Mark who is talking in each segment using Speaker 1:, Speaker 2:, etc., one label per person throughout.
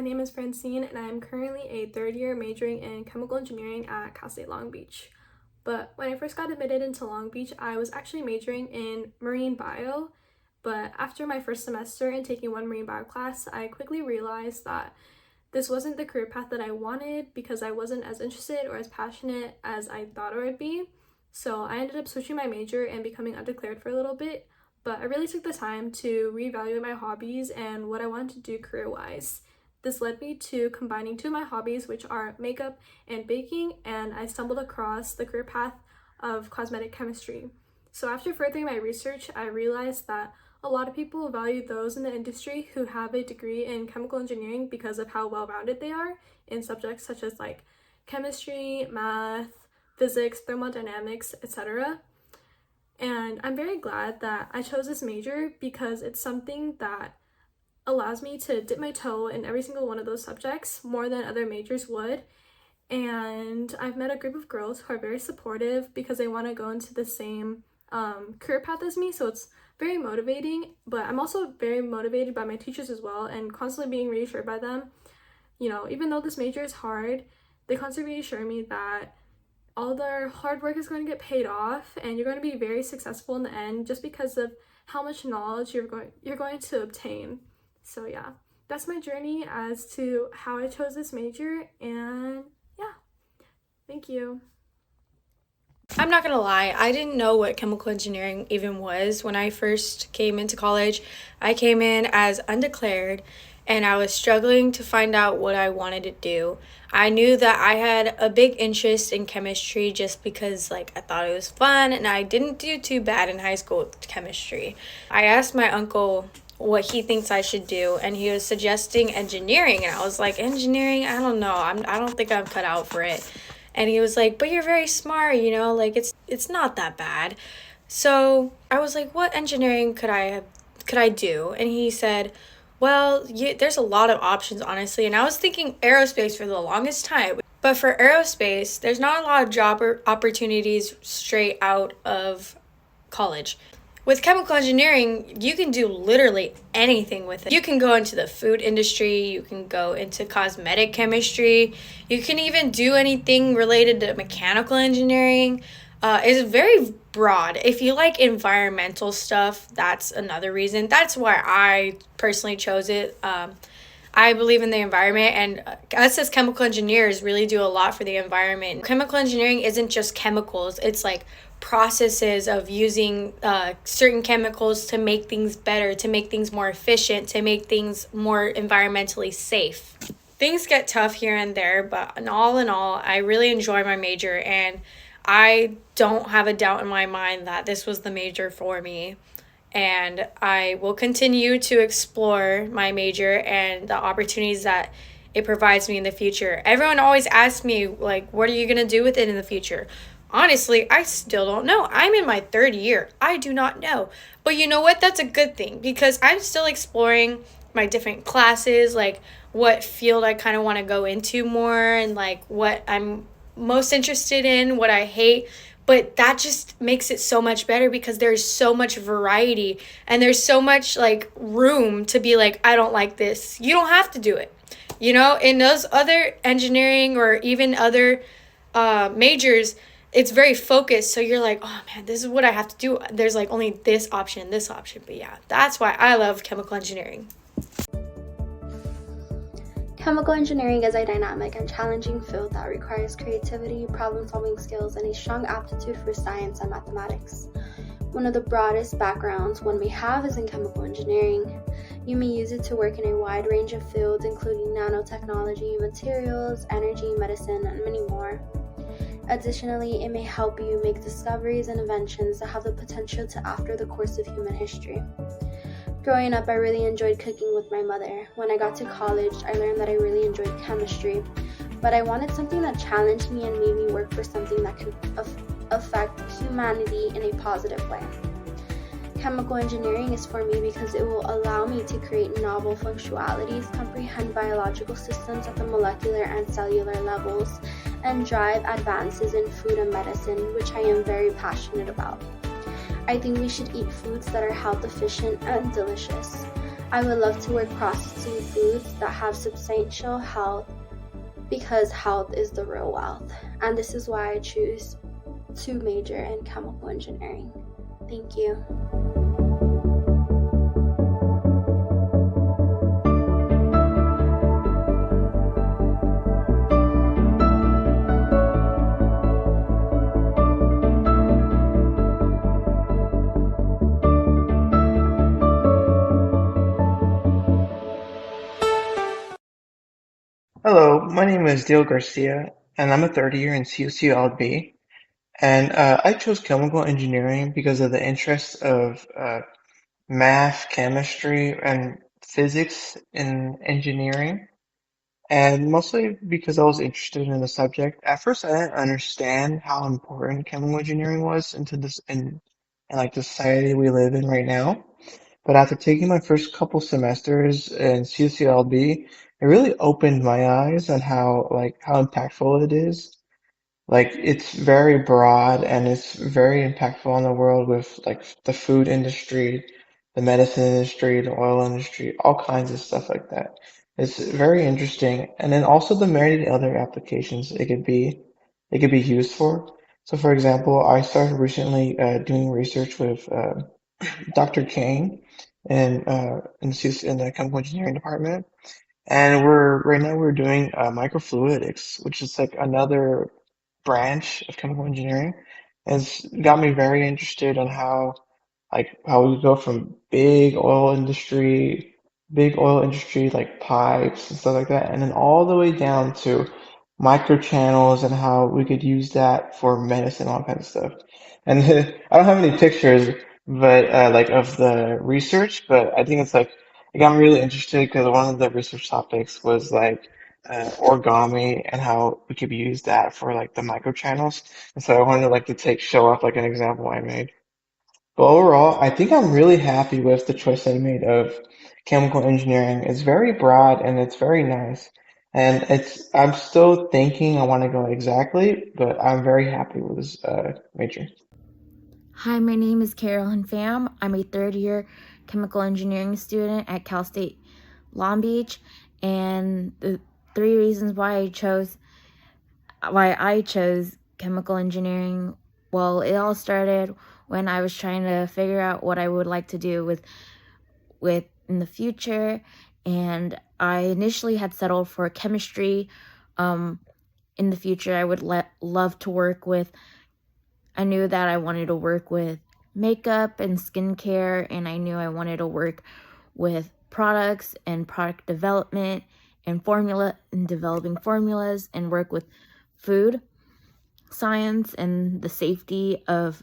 Speaker 1: name is Francine and I am currently a third year majoring in chemical engineering at Cal State Long Beach. But when I first got admitted into Long Beach, I was actually majoring in marine bio, but after my first semester in taking one marine bio class, I quickly realized that this wasn't the career path that I wanted because I wasn't as interested or as passionate as I thought I would be. So I ended up switching my major and becoming undeclared for a little bit, but I really took the time to reevaluate my hobbies and what I wanted to do career-wise. This led me to combining two of my hobbies, which are makeup and baking, and I stumbled across the career path of cosmetic chemistry. So after furthering my research, I realized that a lot of people value those in the industry who have a degree in chemical engineering because of how well-rounded they are in subjects such as like chemistry, math, physics, thermodynamics, etc. And I'm very glad that I chose this major because it's something that allows me to dip my toe in every single one of those subjects more than other majors would. And I've met a group of girls who are very supportive because they want to go into the same career path as me, so it's very motivating. But I'm also very motivated by my teachers as well and constantly being reassured by them. You know, even though this major is hard, they constantly reassure me that all their hard work is going to get paid off and you're going to be very successful in the end just because of how much knowledge you're going to obtain. So yeah, that's my journey as to how I chose this major, and yeah, thank you.
Speaker 2: I'm not gonna lie, I didn't know what chemical engineering even was when I first came into college. I came in as undeclared and I was struggling to find out what I wanted to do. I knew that I had a big interest in chemistry just because I thought it was fun, and I didn't do too bad in high school with chemistry. I asked my uncle what he thinks I should do, and he was suggesting engineering, and I was like, engineering? I don't know. I don't think I'm cut out for it. And he was like, but you're very smart, it's not that bad. So I was like, what engineering could I do? And he said, well, there's a lot of options, honestly. And I was thinking aerospace for the longest time. But for aerospace, there's not a lot of job opportunities straight out of college. With chemical engineering, you can do literally anything with it. You can go into the food industry, you can go into cosmetic chemistry, you can even do anything related to mechanical engineering. It's very broad. If you like environmental stuff, that's another reason. That's why I personally chose it. I believe in the environment, and us as chemical engineers really do a lot for the environment. Chemical engineering isn't just chemicals, it's like processes of using certain chemicals to make things better, to make things more efficient, to make things more environmentally safe. Things get tough here and there, but in all, I really enjoy my major, and I don't have a doubt in my mind that this was the major for me. And I will continue to explore my major and the opportunities that it provides me in the future. Everyone always asks me, what are you going to do with it in the future? Honestly, I still don't know. I'm in my third year. I do not know. But you know what? That's a good thing because I'm still exploring my different classes, what field I kind of want to go into more, and what I'm most interested in, what I hate. But that just makes it so much better because there's so much variety and there's so much room to be I don't like this. You don't have to do it. In those other engineering or even other majors, it's very focused. So you're oh man, this is what I have to do. There's only this option and this option. But yeah, that's why I love chemical engineering.
Speaker 3: Chemical engineering is a dynamic and challenging field that requires creativity, problem-solving skills, and a strong aptitude for science and mathematics. One of the broadest backgrounds one may have is in chemical engineering. You may use it to work in a wide range of fields, including nanotechnology, materials, energy, medicine, and many more. Additionally, it may help you make discoveries and inventions that have the potential to alter the course of human history. Growing up, I really enjoyed cooking with my mother. When I got to college, I learned that I really enjoyed chemistry, but I wanted something that challenged me and made me work for something that could affect humanity in a positive way. Chemical engineering is for me because it will allow me to create novel functionalities, comprehend biological systems at the molecular and cellular levels, and drive advances in food and medicine, which I am very passionate about. I think we should eat foods that are health efficient and delicious. I would love to work processing foods that have substantial health because health is the real wealth. And this is why I choose to major in chemical engineering. Thank you.
Speaker 4: Hello, my name is Dale Garcia, and I'm a third year in CSULB. And I chose chemical engineering because of the interest of math, chemistry, and physics in engineering, and mostly because I was interested in the subject. At first, I didn't understand how important chemical engineering was into this in like the society we live in right now. But after taking my first couple semesters in CSULB, it really opened my eyes on how impactful it is. Like it's very broad and it's very impactful on the world with like the food industry, the medicine industry, the oil industry, all kinds of stuff like that. It's very interesting. And then also the many other applications it could be used for. So for example, I started recently doing research with Dr. Kane in the chemical engineering department. And right now we're doing microfluidics, which is like another branch of chemical engineering. And it's got me very interested in how we go from big oil industry like pipes and stuff like that, and then all the way down to microchannels and how we could use that for medicine, all kinds of stuff. And I don't have any pictures, but like of the research, but I think it got me really interested because one of the research topics was like origami and how we could use that for like the microchannels. And so I wanted like to show off like an example I made. But overall, I think I'm really happy with the choice I made of chemical engineering. It's very broad and it's very nice. And I'm still thinking I want to go exactly, but I'm very happy with this major.
Speaker 5: Hi, my name is Carolyn Pham. I'm a third year chemical engineering student at Cal State Long Beach, and the three reasons why I chose chemical engineering, well, it all started when I was trying to figure out what I would like to do with in the future, and I initially had settled for chemistry. In the future, I would love to work with. I knew that I wanted to work with makeup and skincare, and I knew I wanted to work with products and product development and developing formulas, and work with food science and the safety of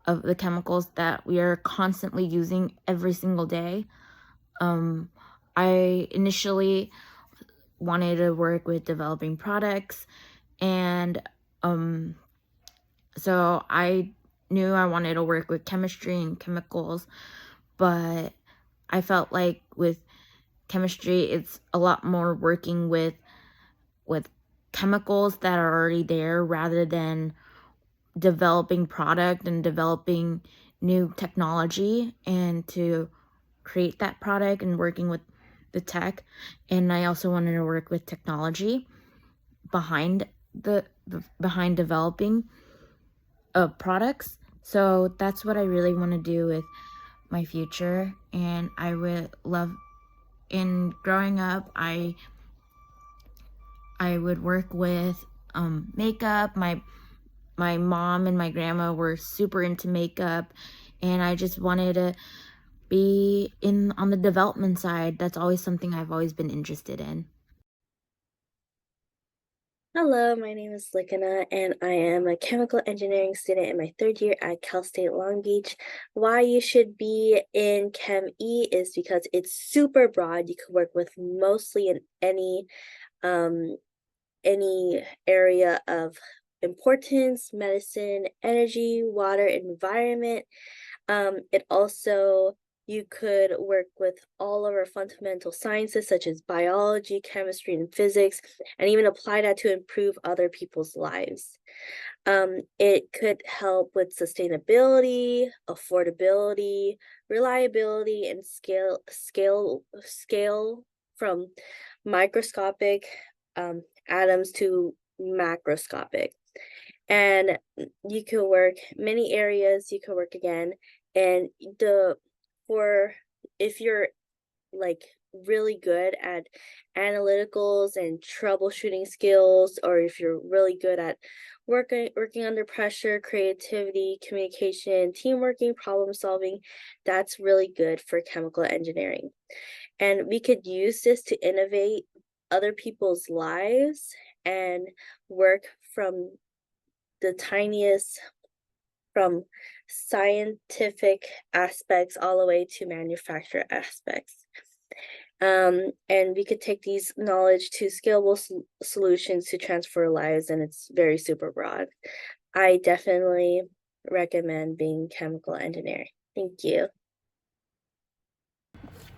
Speaker 5: the chemicals that we are constantly using every single day. I initially wanted to work with developing products, and so I knew I wanted to work with chemistry and chemicals, but I felt like with chemistry, it's a lot more working with chemicals that are already there rather than developing product and developing new technology and to create that product and working with the tech. And I also wanted to work with technology behind behind developing products. So that's what I really want to do with my future. And I would love, in growing up, I would work with makeup. My mom and my grandma were super into makeup, and I just wanted to be on the development side. That's always something I've always been interested in.
Speaker 6: Hello, my name is Likana, and I am a chemical engineering student in my third year at Cal State Long Beach. Why you should be in Chem E is because it's super broad. You could work with mostly in any area of importance: medicine, energy, water, environment. It also, you could work with all of our fundamental sciences such as biology, chemistry, and physics, and even apply that to improve other people's lives. It could help with sustainability, affordability, reliability, and scale from microscopic atoms to macroscopic. And you can work many areas. You can work again, and for if you're like really good at analyticals and troubleshooting skills, or if you're really good at working under pressure, creativity, communication, teamworking, problem solving, that's really good for chemical engineering. And we could use this to innovate other people's lives and work from the tiniest, from scientific aspects all the way to manufacture aspects. And we could take these knowledge to scalable solutions to transfer lives, and it's very super broad. I definitely recommend being chemical engineering. Thank you.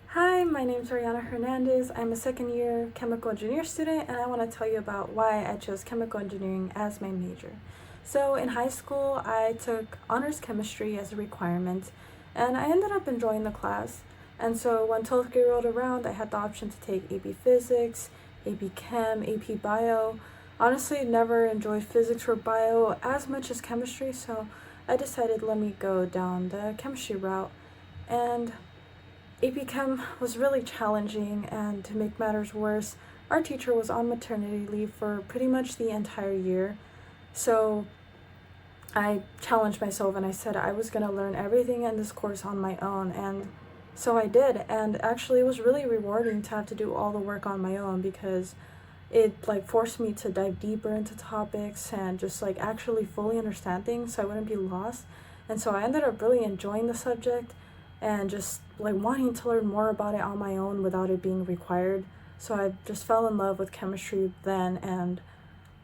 Speaker 1: Hi, my name is Ariana Hernandez. I'm a second year chemical engineer student, and I want to tell you about why I chose chemical engineering as my major. So in high school, I took honors chemistry as a requirement, and I ended up enjoying the class. And so when 12th grade rolled around, I had the option to take AP Physics, AP Chem, AP Bio. Honestly, never enjoyed physics or bio as much as chemistry, so I decided let me go down the chemistry route. And AP Chem was really challenging, and to make matters worse, our teacher was on maternity leave for pretty much the entire year. So I challenged myself and I said I was going to learn everything in this course on my own, and so I did. And actually it was really rewarding to have to do all the work on my own, because it forced me to dive deeper into topics and just actually fully understand things so I wouldn't be lost. And so I ended up really enjoying the subject and just wanting to learn more about it on my own without it being required. So I just fell in love with chemistry then. And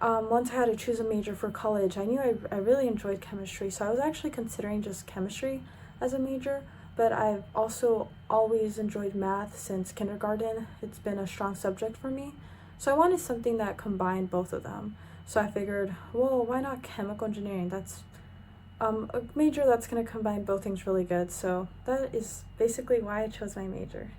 Speaker 1: once I had to choose a major for college, I knew I really enjoyed chemistry, so I was actually considering just chemistry as a major. But I've also always enjoyed math since kindergarten. It's been a strong subject for me. So I wanted something that combined both of them. So I figured, well, why not chemical engineering? That's a major that's going to combine both things really good. So that is basically why I chose my major.